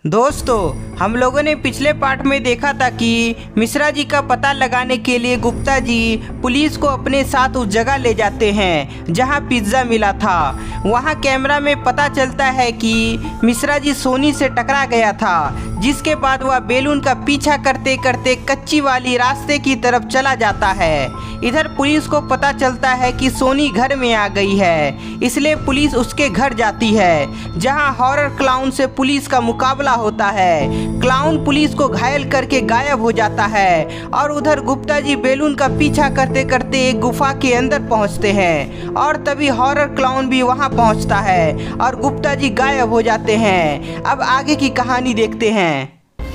दोस्तों, हम लोगों ने पिछले पार्ट में देखा था कि मिश्रा जी का पता लगाने के लिए गुप्ता जी पुलिस को अपने साथ उस जगह ले जाते हैं जहां पिज्ज़ा मिला था। वहां कैमरा में पता चलता है कि मिश्रा जी सोनी से टकरा गया था, जिसके बाद वह बेलून का पीछा करते करते कच्ची वाली रास्ते की तरफ चला जाता है। इधर पुलिस को पता चलता है कि सोनी घर में आ गई है, इसलिए पुलिस उसके घर जाती है जहां हॉरर क्लाउन से पुलिस का मुकाबला होता है। क्लाउन पुलिस को घायल करके गायब हो जाता है और उधर गुप्ता जी बेलून का पीछा करते करते एक गुफा के अंदर पहुंचते हैं और तभी हॉरर क्लाउन भी वहां पहुंचता है और गुप्ता जी गायब हो जाते हैं। अब आगे की कहानी देखते हैं।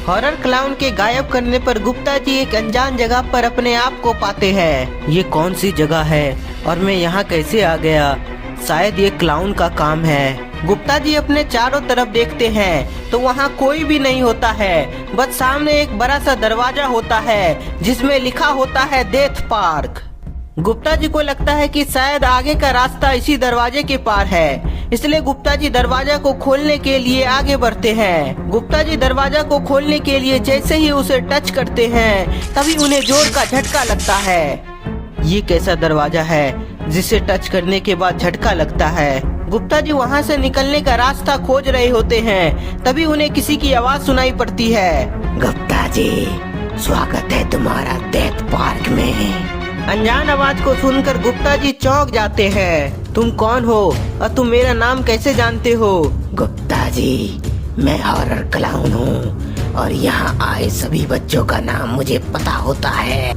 हॉरर क्लाउन के गायब करने पर गुप्ता जी एक अनजान जगह पर अपने आप को पाते हैं। ये कौन सी जगह है और मैं यहाँ कैसे आ गया? शायद ये क्लाउन का काम है। गुप्ता जी अपने चारों तरफ देखते हैं तो वहाँ कोई भी नहीं होता है, बस सामने एक बड़ा सा दरवाजा होता है जिसमें लिखा होता है डेथ पार्क। गुप्ता जी को लगता है कि शायद आगे का रास्ता इसी दरवाजे के पार है, इसलिए गुप्ता जी दरवाजा को खोलने के लिए आगे बढ़ते हैं। गुप्ता जी दरवाजा को खोलने के लिए जैसे ही उसे टच करते हैं तभी उन्हें जोर का झटका लगता है। ये कैसा दरवाजा है जिसे टच करने के बाद झटका लगता है? गुप्ता जी वहाँ से निकलने का रास्ता खोज रहे होते हैं, तभी उन्हें किसी की आवाज सुनाई पड़ती है। गुप्ता जी, स्वागत है तुम्हारा डेथ पार्क में। अनजान आवाज को सुनकर गुप्ता जी चौंक जाते हैं। तुम कौन हो और तुम मेरा नाम कैसे जानते हो? गुप्ता जी, मैं हॉरर क्लाउन हूँ और यहाँ आए सभी बच्चों का नाम मुझे पता होता है।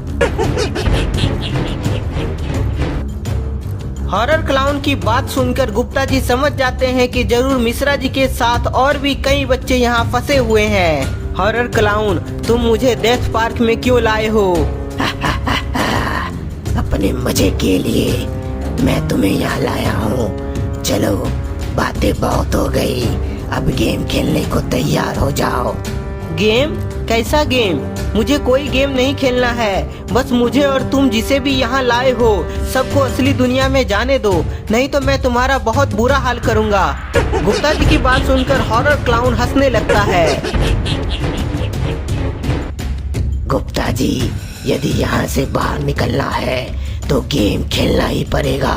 हॉरर क्लाउन की बात सुनकर गुप्ता जी समझ जाते हैं कि जरूर मिश्रा जी के साथ और भी कई बच्चे यहाँ फंसे हुए हैं। हॉरर क्लाउन, तुम मुझे डेथ पार्क में क्यों लाए हो? अपने मजे के लिए मैं तुम्हें यहाँ लाया हूँ। चलो, बातें बहुत हो गई, अब गेम खेलने को तैयार हो जाओ। गेम? कैसा गेम? मुझे कोई गेम नहीं खेलना है, बस मुझे और तुम जिसे भी यहाँ लाए हो सबको असली दुनिया में जाने दो, नहीं तो मैं तुम्हारा बहुत बुरा हाल करूँगा। गुप्ता जी की बात सुनकर हॉरर क्लाउन हंसने लगता है। गुप्ता जी, यदि यहाँ से बाहर निकलना है तो गेम खेलना ही पड़ेगा।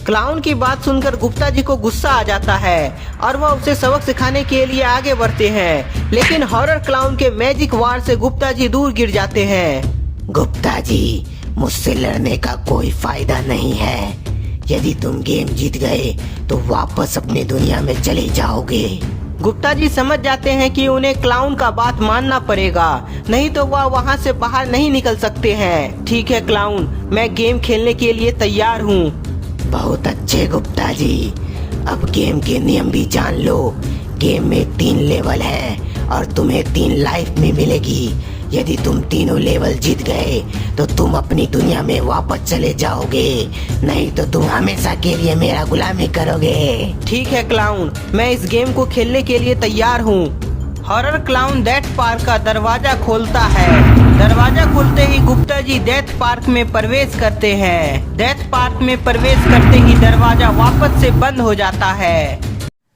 क्लाउन की बात सुनकर गुप्ता जी को गुस्सा आ जाता है और वह उसे सबक सिखाने के लिए आगे बढ़ते हैं, लेकिन हॉरर क्लाउन के मैजिक वार से गुप्ता जी दूर गिर जाते हैं। गुप्ता जी, मुझसे लड़ने का कोई फायदा नहीं है। यदि तुम गेम जीत गए तो वापस अपनी दुनिया में चले जाओगे। गुप्ता जी समझ जाते हैं कि उन्हें क्लाउन का बात मानना पड़ेगा, नहीं तो वह वहाँ से बाहर नहीं निकल सकते हैं। ठीक है क्लाउन, मैं गेम खेलने के लिए तैयार हूँ। बहुत अच्छे गुप्ता जी, अब गेम के नियम भी जान लो। गेम में 3 लेवल है और तुम्हें 3 लाइफ में मिलेगी। यदि तुम तीनों लेवल जीत गए तो तुम अपनी दुनिया में वापस चले जाओगे, नहीं तो तुम हमेशा के लिए मेरा गुलामी करोगे। ठीक है क्लाउन, मैं इस गेम को खेलने के लिए तैयार हूँ। हॉरर क्लाउन डेथ पार्क का दरवाजा खोलता है। दरवाजा खुलते ही गुप्ता जी डेथ पार्क में प्रवेश करते हैं। डेथ पार्क में प्रवेश करते ही दरवाजा वापस से बंद हो जाता है।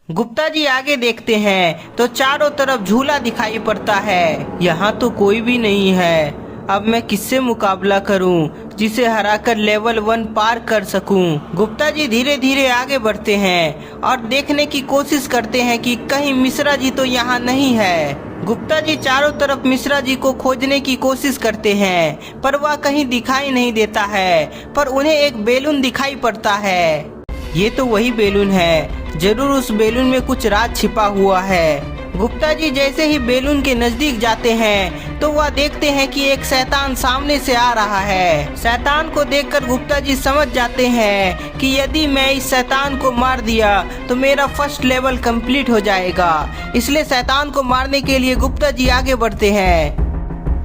गुप्ता जी आगे देखते हैं तो चारों तरफ झूला दिखाई पड़ता है। यहाँ तो कोई भी नहीं है। अब मैं किससे मुकाबला करूं जिसे हराकर लेवल 1 पार कर सकूं? गुप्ता जी धीरे धीरे आगे बढ़ते हैं और देखने की कोशिश करते हैं कि कहीं मिश्रा जी तो यहाँ नहीं है। गुप्ता जी चारों तरफ मिश्रा जी को खोजने की कोशिश करते हैं पर वह कहीं दिखाई नहीं देता है, पर उन्हें एक बेलून दिखाई पड़ता है। ये तो वही बेलून है, जरूर उस बेलून में कुछ राज छिपा हुआ है। गुप्ता जी जैसे ही बेलून के नजदीक जाते हैं तो वह देखते हैं कि एक शैतान सामने से आ रहा है। शैतान को देखकर गुप्ता जी समझ जाते हैं कि यदि मैं इस शैतान को मार दिया तो मेरा फर्स्ट लेवल कंप्लीट हो जाएगा, इसलिए शैतान को मारने के लिए गुप्ता जी आगे बढ़ते हैं।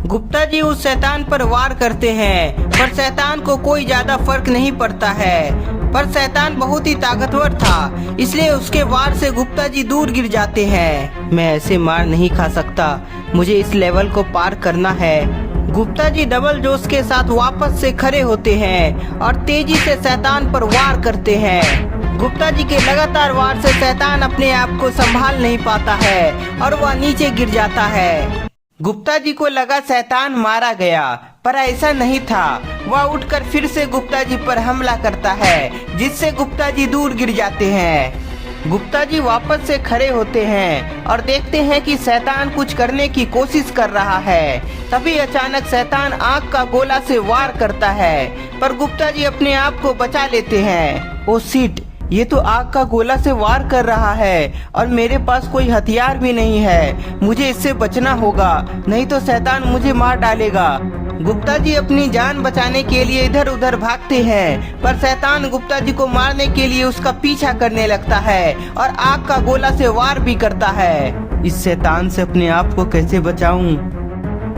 गुप्ता जी उस शैतान पर वार करते हैं पर शैतान को कोई ज्यादा फर्क नहीं पड़ता है, पर शैतान बहुत ही ताकतवर था, इसलिए उसके वार से गुप्ता जी दूर गिर जाते हैं। मैं ऐसे मार नहीं खा सकता, मुझे इस लेवल को पार करना है। गुप्ता जी डबल जोश के साथ वापस से खड़े होते हैं और तेजी से शैतान पर वार करते हैं। गुप्ता जी के लगातार वार से शैतान अपने आप को संभाल नहीं पाता है और वह नीचे गिर जाता है। गुप्ता जी को लगा शैतान मारा गया, पर ऐसा नहीं था। वह उठकर फिर से गुप्ता जी पर हमला करता है, जिससे गुप्ता जी दूर गिर जाते हैं। गुप्ता जी वापस से खड़े होते हैं और देखते हैं कि शैतान कुछ करने की कोशिश कर रहा है। तभी अचानक शैतान आग का गोला से वार करता है, पर गुप्ता जी अपने आप को बचा लेते हैं। ओ शिट, ये तो आग का गोला से वार कर रहा है और मेरे पास कोई हथियार भी नहीं है। मुझे इससे बचना होगा, नहीं तो शैतान मुझे मार डालेगा। गुप्ता जी अपनी जान बचाने के लिए इधर उधर भागते हैं, पर शैतान गुप्ता जी को मारने के लिए उसका पीछा करने लगता है और आग का गोला से वार भी करता है। इस शैतान से अपने आप को कैसे बचाऊं?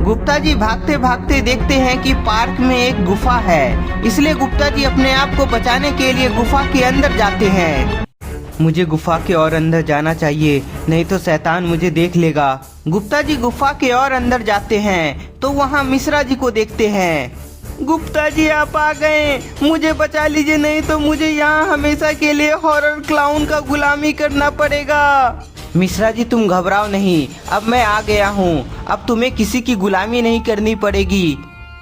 गुप्ता जी भागते भागते देखते हैं कि पार्क में एक गुफा है, इसलिए गुप्ता जी अपने आप को बचाने के लिए गुफा के अंदर जाते हैं। मुझे गुफा के और अंदर जाना चाहिए, नहीं तो शैतान मुझे देख लेगा। गुप्ता जी गुफा के और अंदर जाते हैं तो वहाँ मिश्रा जी को देखते हैं। गुप्ता जी आप आ गए, मुझे बचा लीजिए, नहीं तो मुझे यहाँ हमेशा के लिए हॉरर क्लाउन का गुलामी करना पड़ेगा। मिश्रा जी तुम घबराओ नहीं, अब मैं आ गया हूँ, अब तुम्हें किसी की गुलामी नहीं करनी पड़ेगी।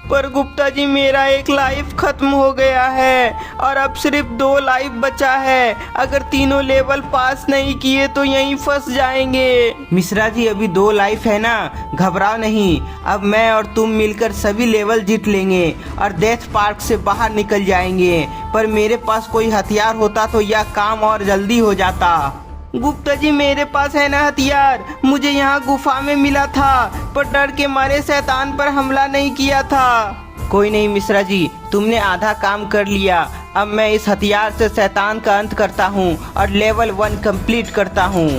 पर गुप्ता जी मेरा एक लाइफ खत्म हो गया है और अब सिर्फ 2 लाइफ बचा है। अगर तीनों लेवल पास नहीं किए तो यहीं फंस जाएंगे। मिश्रा जी अभी 2 लाइफ है ना, घबराओ नहीं, अब मैं और तुम मिलकर सभी लेवल जीत लेंगे और डेथ पार्क से बाहर निकल जाएंगे। पर मेरे पास कोई हथियार होता तो यह काम और जल्दी हो जाता। गुप्ता जी मेरे पास है ना हथियार, मुझे यहाँ गुफा में मिला था, पर डर के मारे शैतान पर हमला नहीं किया था। कोई नहीं मिश्रा जी, तुमने आधा काम कर लिया। अब मैं इस हथियार से शैतान का अंत करता हूँ और लेवल 1 कंप्लीट करता हूँ।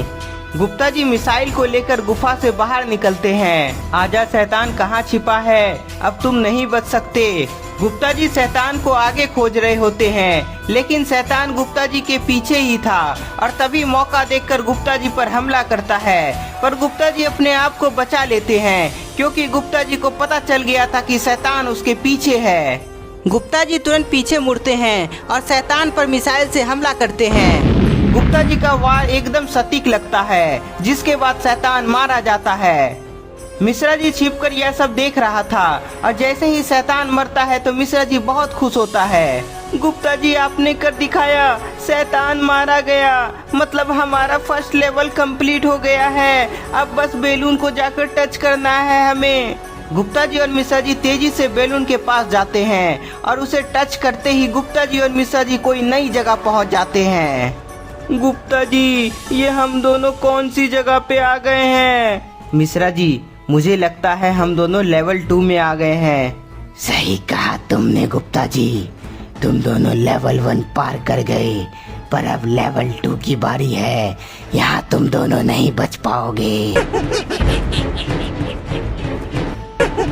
गुप्ता जी मिसाइल को लेकर गुफा से बाहर निकलते हैं। आजा शैतान कहाँ छिपा है, अब तुम नहीं बच सकते। गुप्ता जी शैतान को आगे खोज रहे होते हैं, लेकिन शैतान गुप्ता जी के पीछे ही था और तभी मौका देखकर गुप्ता जी पर हमला करता है। पर गुप्ता जी अपने आप को बचा लेते हैं, क्योंकि गुप्ता जी को पता चल गया था कि शैतान उसके पीछे है। गुप्ता जी तुरंत पीछे मुड़ते हैं और शैतान पर मिसाइल से हमला करते हैं। गुप्ता जी का वार एकदम सटीक लगता है, जिसके बाद शैतान मारा जाता है। मिश्रा जी छिपकर यह सब देख रहा था और जैसे ही शैतान मरता है तो मिश्रा जी बहुत खुश होता है। गुप्ता जी आपने कर दिखाया, शैतान मारा गया, मतलब हमारा फर्स्ट लेवल कंप्लीट हो गया है। अब बस बेलून को जाकर टच करना है हमें। गुप्ता जी और मिश्रा जी तेजी से बेलून के पास जाते हैं और उसे टच करते ही गुप्ता जी और मिश्रा जी कोई नई जगह पहुंच जाते हैं। गुप्ता जी ये हम दोनों कौन सी जगह पे आ गए हैं? मिश्रा जी मुझे लगता है हम दोनों लेवल 2 में आ गए हैं। सही कहा तुमने गुप्ता जी, तुम दोनों लेवल 1 पार कर गए, पर अब लेवल 2 की बारी है। यहाँ तुम दोनों नहीं बच पाओगे।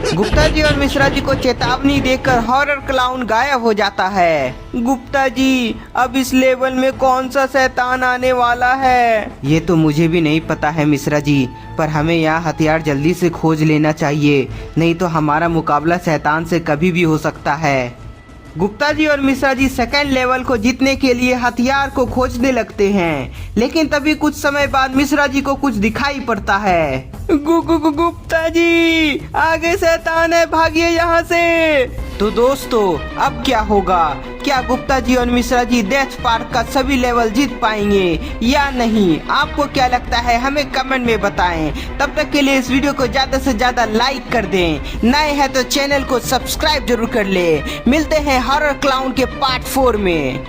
गुप्ता जी और मिश्रा जी को चेतावनी देकर हॉरर क्लाउन गायब हो जाता है। गुप्ता जी अब इस लेवल में कौन सा शैतान आने वाला है? ये तो मुझे भी नहीं पता है मिश्रा जी, पर हमें यहाँ हथियार जल्दी से खोज लेना चाहिए, नहीं तो हमारा मुकाबला शैतान से कभी भी हो सकता है। गुप्ता जी और मिश्रा जी सेकेंड लेवल को जीतने के लिए हथियार को खोजने लगते हैं, लेकिन तभी कुछ समय बाद मिश्रा जी को कुछ दिखाई पड़ता है। गुप्ता जी आगे शैतान है, भागिए यहाँ से। तो दोस्तों अब क्या होगा? क्या गुप्ता जी और मिश्रा जी डेथ पार्क का सभी लेवल जीत पाएंगे या नहीं? आपको क्या लगता है हमें कमेंट में बताएं। तब तक के लिए इस वीडियो को ज्यादा से ज्यादा लाइक कर दें, नए हैं तो चैनल को सब्सक्राइब जरूर कर ले। मिलते हैं हॉरर क्लाउन के पार्ट 4 में।